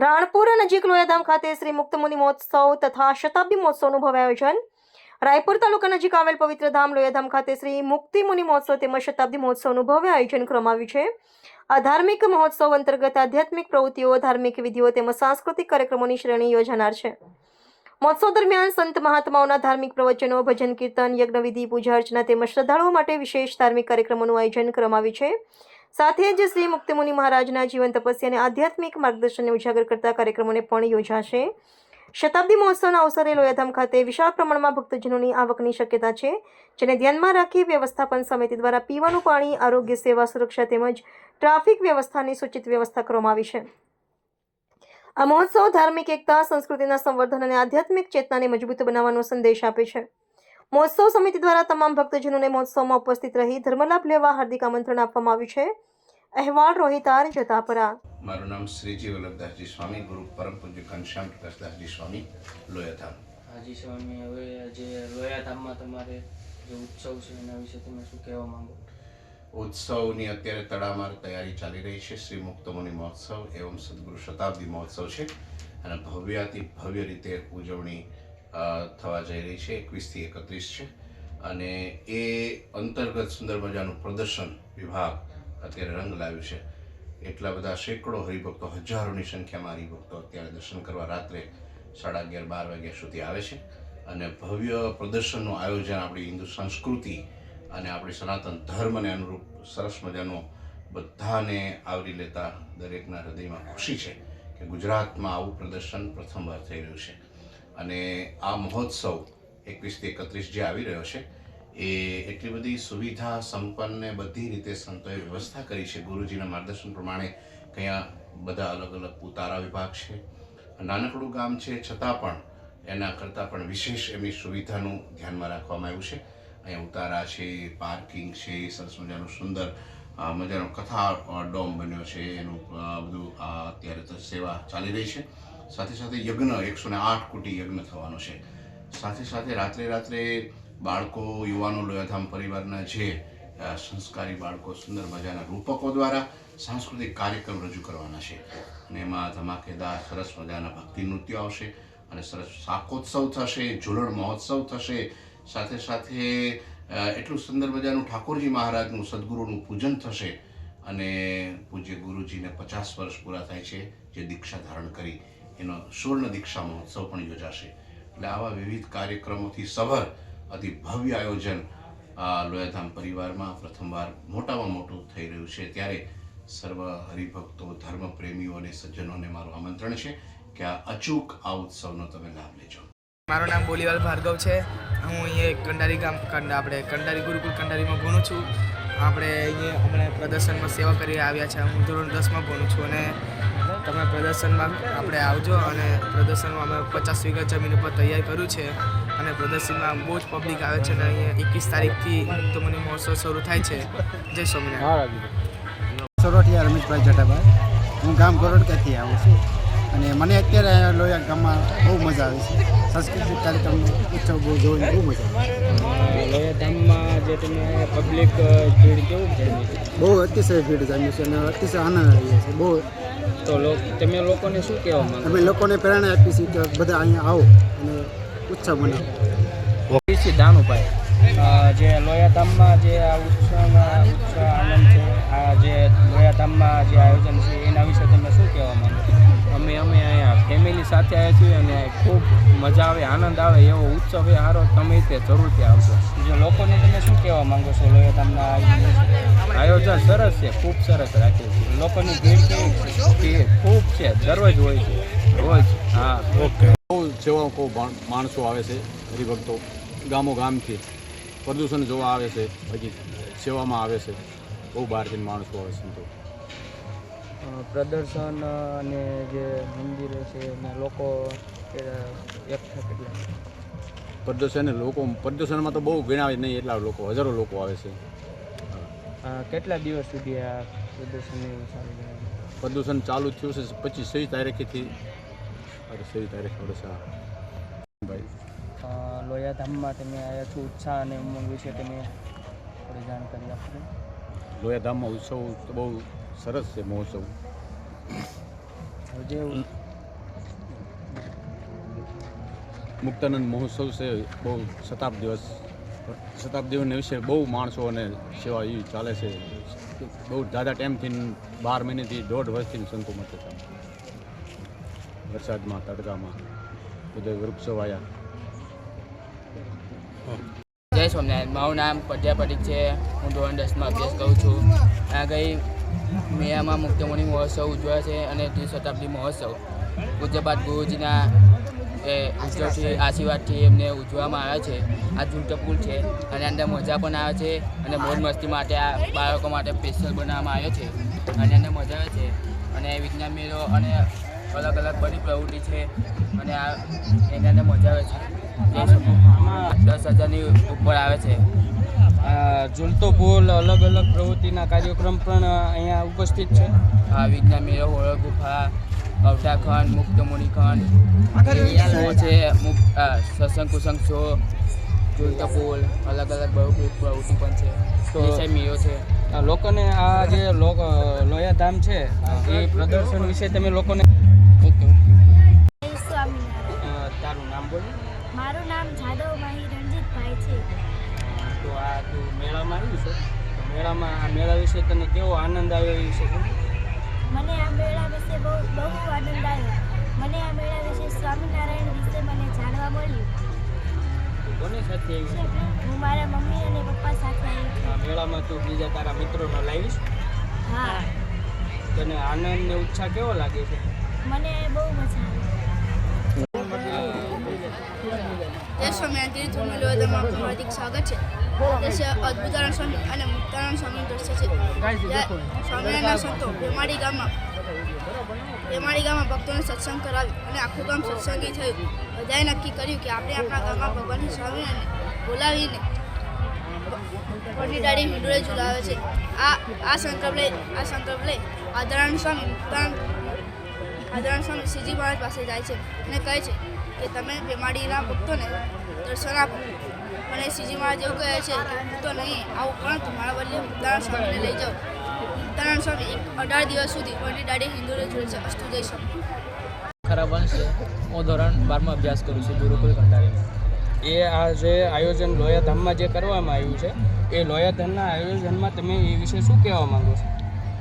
રાણપુર નજીક લોયાધામ ખાતે શ્રી મુક્તમુનિ મહોત્સવ તથા શતાબ્દી મહોત્સવનું ભવ્ય આયોજન. રાયપુર તાલુકા નજીક આવેલ પવિત્ર ધામ લોયાધામ ખાતે શ્રી મુક્તિમુનિ મહોત્સવ તેમજ શતાબ્દી મહોત્સવનું ભવ્ય આયોજન કરવામાં આવ્યું છે. આ ધાર્મિક મહોત્સવ અંતર્ગત આધ્યાત્મિક પ્રવૃત્તિઓ, ધાર્મિક વિધિઓ તેમજ સાંસ્કૃતિક કાર્યક્રમોની શ્રેણી યોજાનાર છે. મહોત્સવ દરમિયાન સંત મહાત્માઓના ધાર્મિક પ્રવચનો, ભજન કીર્તન, યજ્ઞવિધિ, પૂજા અર્ચના તેમજ શ્રદ્ધાળુઓ માટે વિશેષ ધાર્મિક કાર્યક્રમોનું આયોજન કરવામાં આવ્યું છે. સાથે જ શ્રી મુક્તિમુનિ મહારાજના જીવન તપસ્યા અને આધ્યાત્મિક માર્ગદર્શનને ઉજાગર કરતા કાર્યક્રમોને પણ યોજાશે. શતાબ્દી મહોત્સવના અવસરે લોયાધામ ખાતે વિશાળ પ્રમાણમાં ભક્તજનોની આવકની શક્યતા છે, જેને ધ્યાનમાં રાખી વ્યવસ્થાપન સમિતિ દ્વારા પીવાનું પાણી, આરોગ્ય સેવા, સુરક્ષા તેમજ ટ્રાફિક વ્યવસ્થાની સૂચિત વ્યવસ્થા કરવામાં આવી છે. આ મહોત્સવ ધાર્મિક એકતા, સંસ્કૃતિના સંવર્ધન અને આધ્યાત્મિક ચેતનાને મજબૂત બનાવવાનો સંદેશ આપે છે. મહોત્સવ સમિતિ દ્વારા તમામ ભક્તજનોને મહોત્સવમાં ઉપસ્થિત રહી ધર્મલાભ લેવા હાર્દિક આમંત્રણ આપવામાં આવ્યું છે. અહેવાલ રોહિતાર જતાપરા. મારું નામ શ્રીજી વલ્લભદાસજી સ્વામી, ગુરુ પરમ પૂજ્ય ઘનશ્યામ પ્રકાશદાસજી સ્વામી, લોયાધામ. હાજી સ્વામી, હવે જે લોયાધામમાં તમારે જે ઉત્સવ છે એના વિશે તમે શું કહેવા માંગો? ઉત્સવની અત્યારે તડામાર તૈયારી ચાલી રહી છે. શ્રી મુક્તમુનિ મહોત્સવ એવં સદગુરુ શતાબ્દી મહોત્સવ છે અને ભવ્યાતિ ભવ્ય રીતે ઉજવણી થવા જઈ રહી છે. 21 થી 31 છે અને એ અંતર્ગત સુંદર મજાનું પ્રદર્શન વિભાગ અત્યારે રંગ લાવ્યું છે. એટલા બધા સેંકડો હરિભક્તો, હજારોની સંખ્યામાં હરિભક્તો અત્યારે દર્શન કરવા રાત્રે 11:30-12 વાગ્યા સુધી આવે છે અને ભવ્ય પ્રદર્શનનું આયોજન આપણી હિન્દુ સંસ્કૃતિ અને આપણી સનાતન ધર્મને અનુરૂપ સરસ મજાનો બધાને આવરી લેતા દરેકના હૃદયમાં ખુશી છે કે ગુજરાતમાં આવું પ્રદર્શન પ્રથમવાર થઈ રહ્યું છે. અને આ મહોત્સવ 21 થી 31 જે આવી રહ્યો છે એ એટલી બધી સુવિધા સંપન્ન બધી રીતે સંતોએ વ્યવસ્થા કરી છે. ગુરુજીના માર્ગદર્શન પ્રમાણે ત્યાં બધા અલગ અલગ ઉતારા વિભાગ છે. નાનકડું ગામ છે છતાં પણ એના કરતાં પણ વિશેષ એમની સુવિધાનું ધ્યાનમાં રાખવામાં આવ્યું છે. અહીંયા ઉતારા છે, પાર્કિંગ છે, સરસ મજાનું સુંદર મજાનો કથા ડોમ બન્યો છે. એનું બધું અત્યારે તો સેવા ચાલી રહી છે. સાથે સાથે યજ્ઞ 108 કોટી યજ્ઞ થવાનો છે. સાથે સાથે રાત્રે બાળકો, યુવાનો, લોયાધામ પરિવારના જે સંસ્કારી બાળકો સુંદર મજાના રૂપકો દ્વારા સાંસ્કૃતિક કાર્યક્રમ રજૂ કરવાના છે અને એમાં ધમાકેદાર સરસ મજાના ભક્તિ નૃત્યો આવશે અને સરસ શાકોત્સવ થશે, ઝૂલણ મહોત્સવ થશે. સાથે સાથે એટલું સુંદર મજાનું ઠાકોરજી મહારાજનું, સદગુરુનું પૂજન થશે અને પૂજ્ય ગુરુજીને 50 વર્ષ પૂરા થાય છે જે દીક્ષા ધારણ કરી એનો સુવર્ણ દીક્ષા મહોત્સવ પણ યોજાશે. એટલે આવા વિવિધ કાર્યક્રમોથી સભર અતિ ભવ્ય આયોજન લોયાધામ પરિવારમાં પ્રથમવાર મોટામાં મોટું થઈ રહ્યું છે. ત્યારે સર્વ હરિભક્તો, ધર્મપ્રેમીઓ અને સજ્જનોને મારું આમંત્રણ છે કે આ અચૂક આ ઉત્સવનો તમે લાભ લેજો. મારું નામ બોલીવાલ ભાર્ગવ છે. હું અહીંયા કંડારી ગામ આપણે કંડારી ગુરુકુળ કંડારીમાં ભણું છું. આપણે અહીંયા હમણાં પ્રદર્શનમાં સેવા કરી આવ્યા છે. હું ધોરણ 10માં ભણું છું અને તમે પ્રદર્શનમાં આપણે આવજો. અને પ્રદર્શનમાં અમે 50 વીઘા જમીન ઉપર તૈયાર કર્યું છે અને પ્રદર્શનમાં બહુ જ પબ્લિક આવે છે અને અહીંયા 21 તારીખથી મુક્તમુનિ મહોત્સવ શરૂ થાય છે. જય સ્વામિનારાયણ. સોરઠિયા રમેશભાઈ જટાભાઈ. હું ગામ ગોરડકાથી આવું છું અને મને અત્યારે લોયા ગામમાં બહુ મજા આવે છે. સાંસ્કૃતિક કાર્યક્રમનો ઉત્સવ બહુ જોઈને બહુ મજા આવે. લોયાધામમાં જે તમે પબ્લિક ભીડ કેવું છે? બહુ અતિશય ભીડ જામ્યું છે અને અતિશય આનંદ આવી છે. બહુ તો તમે લોકોને શું કહેવા માંગો? અમે લોકોને પ્રેરણા આપી છે કે બધા અહીંયા આવો અને ઉત્સવ મનાવો. દાનુભાઈ, જે લોયાધામમાં જે આ ઉત્સવમાં આનંદ છે, આ જે લોયાધામમાં જે આયોજન છે એના વિશે તમે શું કહેવા માંગો? અમે અહીંયા ફેમિલી સાથે આવ્યા છીએ અને ખૂબ મજા આવે, આનંદ આવે એવો ઉત્સવ એ સારો. તમે તે જરૂરથી આવજો. જે લોકોને તમે શું કહેવા માંગો છો? લોયાધામના આયોજન સરસ છે, ખૂબ સરસ રાખ્યું છે. લોકોની ભીડ કેવી છે? ખૂબ છે, દરરોજ હોય છે, રોજ. હા, ઓકે. બહુ સેવકો માણસો આવે છે, હરિભક્તો ગામોગામથી પ્રદૂષણ જોવા આવે છે, બાકી સેવામાં આવે છે. બહુ બહારથી માણસો આવે છે. પ્રદર્શન અને જે મંદિરો છે એમાં લોકો એકઠા કેટલા? પ્રદર્શનમાં તો બહુ ગણાય નહીં, એટલા લોકો, હજારો લોકો આવે છે. કેટલા દિવસ સુધી આ પ્રદર્શન ચાલુ રહે? પ્રદૂષણ ચાલુ થયું છે 26 તારીખેથી. 26 તારીખ વર્ષા ભાઈ. લોયાધામમાં તમે આવ્યા છો, ઉત્સાહ અને ઉમંગ વિશે તમે થોડી જાણકારી આપશો? લોયાધામમાં ઉત્સવ તો બહુ સરસ છે મહોત્સવ. જે મુક્તાનંદ મહોત્સવ છે બહુ શતાબ્દીઓને વિશે બહુ માણસો અને સેવા એ ચાલે છે. બહુ જાજા ટાઈમથી 12 મહિનેથી 1.5 વર્ષથી સંતો માટે ચાલે. વરસાદમાં તડકામાં બધે વૃક્ષો વાયા. જય સ્વામિનારાયણ. મારું નામ પ્રજાપતિ છે. હું ધોરણ 10માં અભ્યાસ કરું છું. આ ગઈ મેળામાં મુક્તમુનિ મહોત્સવ ઉજવાય છે અને શતાબ્દી મહોત્સવ પૂજ્યપાદ ગુરુજીના ઉત્સવથી આશીર્વાદથી એમને ઉજવવામાં આવે છે. આ ઝૂલતો પુલ છે અને અંદર મજા પણ આવે છે અને મોજ મસ્તી માટે આ બાળકો માટે સ્પેશિયલ બનાવવામાં આવ્યો છે અને અંદર મજા આવે છે અને વિજ્ઞાન મેળો અને અલગ અલગ બધી પ્રવૃત્તિ છે અને આ એની અંદર મજા આવે છે. 10,000ની ઉપર આવે છે. ઝૂલતો પુલ અલગ અલગ પ્રવૃત્તિના કાર્યક્રમ પણ અહીંયા ઉપસ્થિત છે. આ વિજ્ઞાન મેળો, હોળર ગુફા, અવતારખંડ, મુક્તમુનિ ખંડ શો છે, સત્સંગ કુસંગ શો, ઝૂલતો પુલ, અલગ અલગ પ્રવૃત્તિ પણ છે. દેસાઈ મેળો છે. લોકોને આ જે લોયાધામ છે એ પ્રદર્શન વિશે તમે લોકોને સ્વામિનારાયણ. તારું નામ બોલ. મારું નામ જાદવ માહી રણજીતભાઈ છે. તો આ તું મેળામાં આવ્યું છે. તો મેળામાં આ મેળા વિશે તને કેવો આનંદ આવ્યો એ વિશે શું? મને આ મેળા વિશે બહુ આનંદ આવ્યો. મને આ મેળા વિશે સ્વામિનારાયણ વિશે મને જાણવા મળ્યું. તું કોની સાથે આવી છે? હું મારા મમ્મી અને પપ્પા સાથે આવી છું. આ મેળામાં તું બીજા તારા મિત્રોને લાવીશ. હા, તને આનંદ ને ઉત્સાહ કેવો લાગે છે? મને બહુ મજા આવી. જય સ્વામિનારાયણ. તીર્થભૂમિ લોયાધામમાં હાર્દિક સ્વાગત છે. દ્રશ્ય અદ્ભુતાનંદ સ્વામી અને મુક્તાનંદ સ્વામીનું દ્રશ્ય છે. સ્વામિનારાયણના સંતો ભેમાડી ગામમાં ભક્તોને સત્સંગ કરાવ્યું અને આખું ગામ સત્સંગી થયું. બધાએ નક્કી કર્યું કે આપણે આપણા ગામમાં ભગવાનની સ્વામિનારાયણને બોલાવીને પરની દાઢી હિંડોળે ઝુલાવે છે. આ સંકલ્પ લઈ આદરાનંદ સ્વામી શ્રીજી મહારાજ પાસે જાય છે અને કહે છે કે તમે ભેમાડીના ભક્તોને દર્શન આપો. અને શ્રીજી મહારાજ એવું કહે છે કે હું તો નહીં આવું, પરંતુ મારા બદલે મુક્તાનંદ સ્વામીને લઈ જાઓ. મુક્તાનંદ સ્વામી 18 દિવસ સુધી પરની દાઢી હિંદોળે ઝૂલે છે. અસ્તુ જય સ્વામી. ખરાબ વંશ છે. હું ધોરણ 12માં અભ્યાસ કરું છું ગુરુકુલ કંડારીમાં. એ આ જે આયોજન લોયાધામમાં જે કરવામાં આવ્યું છે એ લોયાધામના આયોજનમાં તમે એ વિશે શું કહેવા માંગો છો?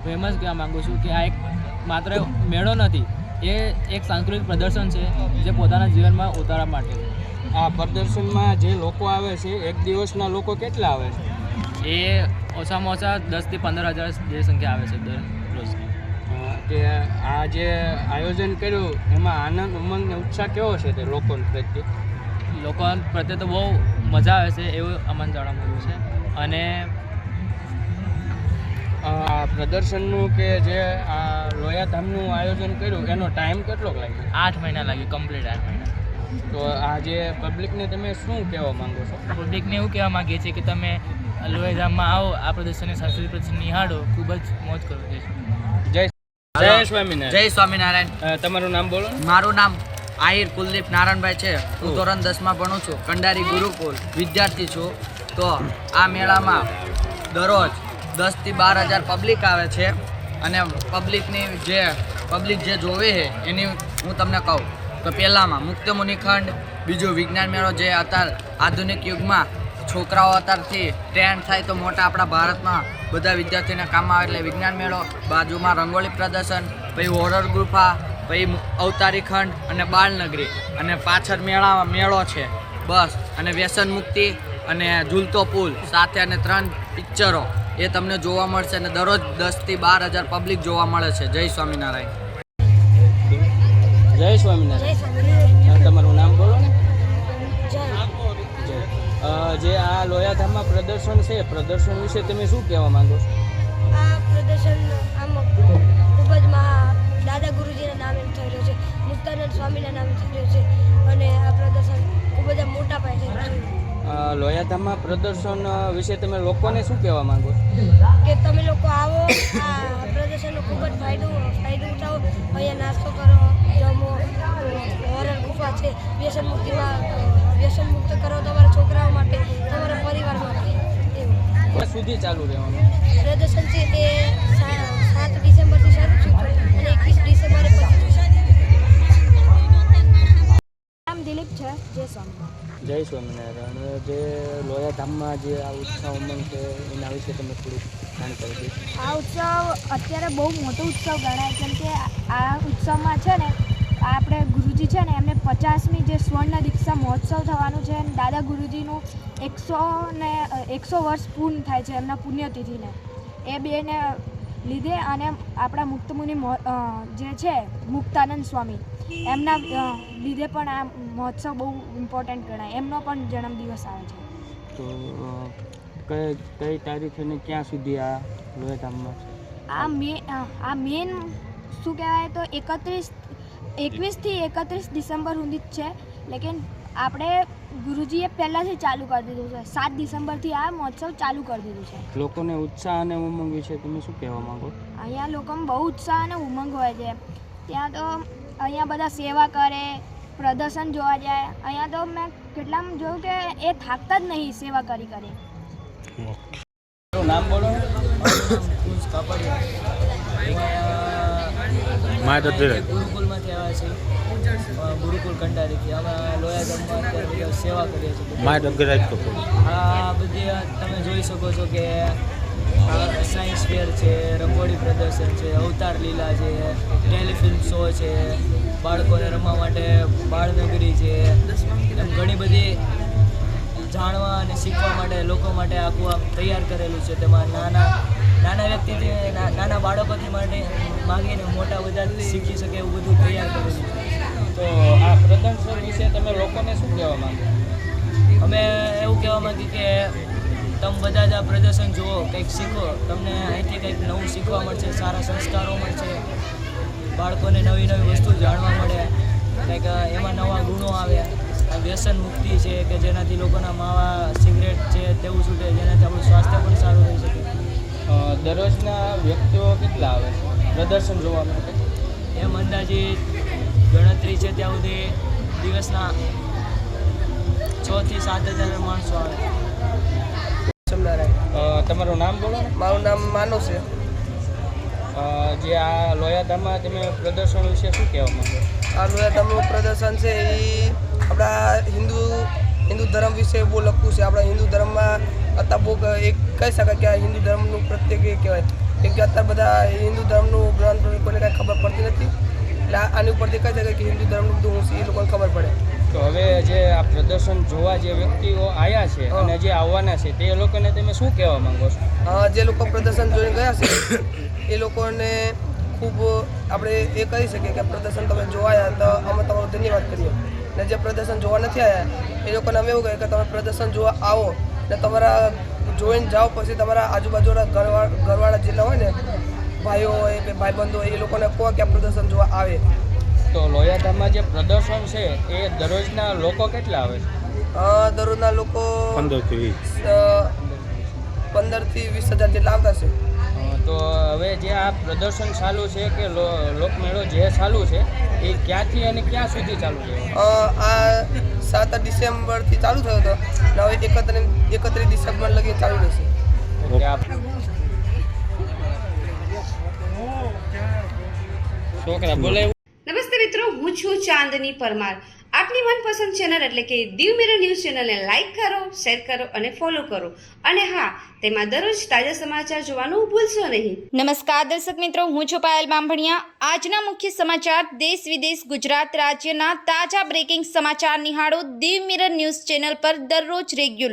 હું એમ જ કહેવા માગું છું કે આ એક માત્ર મેળો નથી, એ એક સાંસ્કૃતિક પ્રદર્શન છે જે પોતાના જીવનમાં ઉતારવા માટે. આ પ્રદર્શનમાં જે લોકો આવે છે એક દિવસના લોકો કેટલા આવે છે? એ ઓછામાં ઓછા 10,000 થી 15,000 જે સંખ્યા આવે છે દરરોજ. કે આ જે આયોજન કર્યું એમાં આનંદ ઉમંગ ને ઉત્સાહ કેવો છે તે લોકો પ્રત્યે? લોકો પ્રત્યે તો બહુ મજા આવે છે એવું અમને જાણવા મળ્યું છે. અને આ પ્રદર્શનનું કે જે આ લોયાધામનું આયોજન કર્યું એનો ટાઈમ કેટલો લાગ્યો? 8 મહિના લાગ્યું, કમ્પ્લીટ 8 મહિના. તો આ જે પબ્લિકને તમે શું કહેવા માંગો છો? પબ્લિકને એવું કહેવા માગીએ છીએ કે તમે લોયાધામમાં આવો, આ પ્રદર્શનની સાંસ્કૃતિક પ્રદર્શન નિહાળો, ખૂબ જ મોજ કરો. જય સ્વામિનારાયણ. જય સ્વામિનારાયણ. તમારું નામ બોલો. મારું નામ આહિર કુલદીપ નારાયણભાઈ છે. હું ધોરણ 10માં ભણું છું. કંડારી ગુરુકુલ વિદ્યાર્થી છું. તો આ મેળામાં દરરોજ 10,000 થી 12,000 પબ્લિક આવે છે અને પબ્લિક જે જોવે છે એની હું તમને કહું તો પહેલાંમાં મુક્તમુનિ ખંડ, બીજું વિજ્ઞાન મેળો જે અત્યારે આધુનિક યુગમાં છોકરાઓ અત્યારથી ટ્રેન્ડ થાય તો મોટા આપણા ભારતમાં બધા વિદ્યાર્થીઓને કામમાં આવે એટલે વિજ્ઞાન મેળો, બાજુમાં રંગોળી પ્રદર્શન, પછી હોરર ગુફા, પછી અવતારી ખંડ અને બાળનગરી, અને પાછળ મેળો છે બસ, અને વ્યસન મુક્તિ અને ઝૂલતો પુલ સાથે અને 3 પિક્ચરો એ તમને જોવા મળશે અને દરરોજ 10,000 થી 12,000 પબ્લિક જોવા મળે છે. જય સ્વામિનારાયણ. જય સ્વામિનારાયણ. તમારું નામ બોલો ને. જે આ લોયાધામમાં પ્રદર્શન છે, પ્રદર્શન વિશે તમે શું કહેવા માંગો છો? આ પ્રદર્શન આમ ખૂબ જ દાદા ગુરુજીના નામે થઈ રહ્યું છે, મુક્તાનંદ સ્વામીના નામે થઈ રહ્યું છે અને આ પ્રદર્શન ખૂબ જ મોટા પાયે થઈ રહ્યું છે. લોયાધામમાં પ્રદર્શન વિશે તમે લોકોને શું કહેવા માંગો છો? કે તમે લોકો આવો, આ પ્રદર્શનનો ખૂબ જ ફાયદો ઉઠાવો. અહીંયા નાસ્તો કરો, જમો, હોરર ગુફા છે, વ્યસન મુક્ત કરો તમારા છોકરાઓ માટે, તમારા પરિવાર માટે. એવું ક્યાં સુધી ચાલુ રહેવાનું પ્રદર્શન છે તે 7 ડિસેમ્બરથી શરૂ થયું અને 21 ડિસેમ્બરે પતી જશે. નામ દિલીપ પ્રતિક છે જય સ્વામિનારાયણ. જય સ્વામિનારાયણ. જે લોયા ધામમાં જે આ ઉત્સવ ઉમંગ છે એના વિશે તમે થોડુંક જાણકારી દો. આ ઉત્સવ અત્યારે બહુ મોટો ઉત્સવ ગણાય, કેમ કે આ ઉત્સવમાં છે ને આપણે ગુરુજી છે ને એમને 50મી જે સ્વર્ણ દીક્ષા મહોત્સવ થવાનું છે, અને દાદા ગુરુજીનું 100 વર્ષ પૂર્ણ થાય છે એમના પુણ્યતિથિને. એ બેને લીધે અને આપણા મુક્તમુનિ જે છે મુક્તાનંદ સ્વામી એમના લીધે પણ આ મહોત્સવ બહુ ઇમ્પોર્ટન્ટ ગણાય. એમનો પણ જન્મદિવસ આવે છે. તો કઈ તારીખે ને ક્યાં સુધી આ લોયા ધામમાં છે? આ મેન શું કહેવાય તો 21 થી 31 ડિસેમ્બર સુધી જ છે, લેકિન આપણે ગુરુજીએ પહેલાંથી ચાલુ કરી દીધું છે. 7 ડિસેમ્બરથી આ મહોત્સવ ચાલુ કરી દીધું છે. લોકોને ઉત્સાહ અને ઉમંગ વિશે તમે શું કહેવા માંગો? અહીંયા લોકોમાં બહુ ઉત્સાહ અને ઉમંગ હોય છે. ત્યાં તો અહીંયા બધા સેવા કરે, પ્રદર્શન જોવા જાય. અહીંયા તો મેં કેટલામાં જોયું કે એ થાકતા જ નહીં સેવા કરી કરી. નામ બોલો. ગુરુકુલમાંથી આવ્યા છે, ગુરુકુલ કંડારીથી. અમે લોયા ધામમાં અત્યારે સેવા કરીએ છીએ. આ બધી તમે જોઈ શકો છો કે સાયન્સ ફેર છે, રંગોળી પ્રદર્શન છે, અવતાર લીલા છે, ટેલિફિલ્મ શો છે, બાળકોને રમવા માટે બાળનગરી છે, એમ ઘણી બધી જાણવા અને શીખવા માટે લોકો માટે આખું આમ તૈયાર કરેલું છે. તેમાં નાના વ્યક્તિથી નાના બાળકોથી માટે માગીને મોટા બધા શીખી શકે એવું બધું તૈયાર કરેલું છે. તો આ પ્રદર્શન વિશે તમે લોકોને શું કહેવા માંગો? અમે એવું કહેવા માંગીએ કે તમે બધા જ આ પ્રદર્શન જુઓ, કંઈક શીખો. તમને અહીંથી કંઈક નવું શીખવા મળશે, સારા સંસ્કારો મળશે, બાળકોને નવી નવી વસ્તુ જાણવા મળે, કંઈક એમાં નવા ગુણો આવે. આ વ્યસન મુક્તિ છે કે જેનાથી લોકોના માવા સિગરેટ છે તેવું છૂટે, જેનાથી આપણું સ્વાસ્થ્ય પણ સારું રહી શકે. દરરોજના વ્યક્તિઓ કેટલા આવે પ્રદર્શન જોવા માટે? એમ અંદાજિત ગણતરી છે ત્યાં સુધી દિવસના 6 થી 7 હજાર માણસો આવે. તમારું નામ બોલો ને. મારું નામ માનવ છે. જે આ લોયા ધામમાં તમે પ્રદર્શન વિશે શું કહેવા માંગો? આ લોયા ધામનું પ્રદર્શન છે એ આપણા હિન્દુ ધર્મ વિશે બહુ લખવું છે. આપણા હિન્દુ ધર્મમાં અત્યારે બહુ એક કહી શકાય કે આ હિન્દુ ધર્મનું પ્રત્યેક એ કહેવાય, કેમ કે અત્યારે બધા હિન્દુ ધર્મનું ગ્રંથ કોઈને કાંઈ ખબર પડતી નથી. એટલે આની ઉપરથી કહી શકાય કે હિન્દુ ધર્મનું બધું હું છે એ લોકોને ખબર પડે. તો હવે જે આ પ્રદર્શન જોવા જે વ્યક્તિઓ આવ્યા છે અને જે આવવાના છે તે લોકોને તમે શું કહેવા માંગો છો? જે લોકો પ્રદર્શન જોઈને ગયા છે એ લોકોને ખૂબ આપણે એ કહી શકીએ કે પ્રદર્શન તમે જોવાયા તો અમે તમારો ધન્યવાદ કરીએ. ને જે પ્રદર્શન જોવા નથી આવ્યા એ લોકોને અમે એવું કહીએ કે તમે પ્રદર્શન જોવા આવો ને તમારા જોઈને જાઓ, પછી તમારા આજુબાજુના ઘરવાળા જેટલા હોય ને ભાઈઓ હોય કે ભાઈબંધો હોય એ લોકોને કહો કે આ પ્રદર્શન જોવા આવે. તો લોયા ધામમાં જે પ્રદર્શન છે એ દરરોજના લોકો કેટલા આવે છે? દરરોજના લોકો 15 થી 20 હજાર જેટલા આવતા છે. તો હવે જે આ પ્રદર્શન ચાલુ છે કે લોકમેળો જે ચાલુ છે એ ક્યાંથી અને ક્યાં સુધી ચાલુ છે? આ 7 ડિસેમ્બરથી ચાલુ થયો હતો અને હવે 31 ડિસેમ્બર લગી ચાલુ રહેશે. છોકરા બોલે. નમસ્તે મિત્રો, હું છું ચાંદની પરમાર. આપની મનપસંદ ચેનલ એટલે કે દીવ મિરર ન્યૂઝ ચેનલને લાઈક કરો, શેર કરો અને ફોલો કરો. અને હા, તેમાં દરરોજ તાજા સમાચાર જોવાનું ભૂલશો નહીં. નમસ્કાર દર્શક મિત્રો, હું છું પાયલ બામભણિયા. આજના મુખ્ય સમાચાર દેશ વિદેશ ગુજરાત રાજ્યના તાજા બ્રેકિંગ સમાચાર નિહાળો દીવ મિરર ન્યૂઝ ચેનલ પર દરરોજ રેગ્યુલર.